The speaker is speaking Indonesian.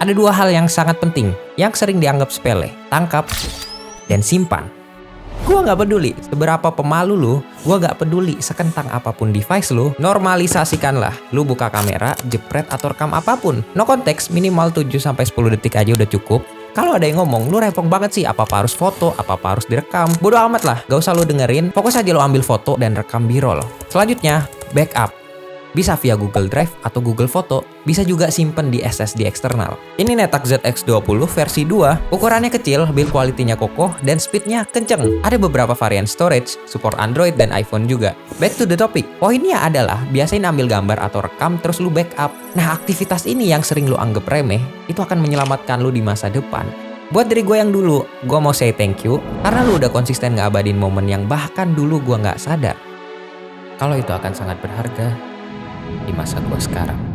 Ada dua hal yang sangat penting, yang sering dianggap sepele, tangkap dan simpan. Gua nggak peduli seberapa pemalu lu, gua nggak peduli sekentang apapun device lu, normalisasikanlah. Lu buka kamera, jepret atau rekam apapun. No konteks, minimal 7-10 detik aja udah cukup. Kalau ada yang ngomong, lu repot banget sih, apa-apa harus foto, apa-apa harus direkam. Bodo amat lah, gak usah lu dengerin, fokus aja lu ambil foto dan rekam B-roll. Selanjutnya, backup. Bisa via Google Drive atau Google Foto, bisa juga simpen di SSD eksternal. Ini Netak ZX20 versi 2, ukurannya kecil, build quality-nya kokoh, dan speed-nya kenceng. Ada beberapa varian storage, support Android dan iPhone juga. Back to the topic, poinnya adalah biasain ambil gambar atau rekam terus lu backup. Nah, aktivitas ini yang sering lu anggap remeh, itu akan menyelamatkan lu di masa depan. Buat dari gue yang dulu, gue mau say thank you, karena lu udah konsisten ngabadin momen yang bahkan dulu gue nggak sadar kalau itu akan sangat berharga di masa gue sekarang.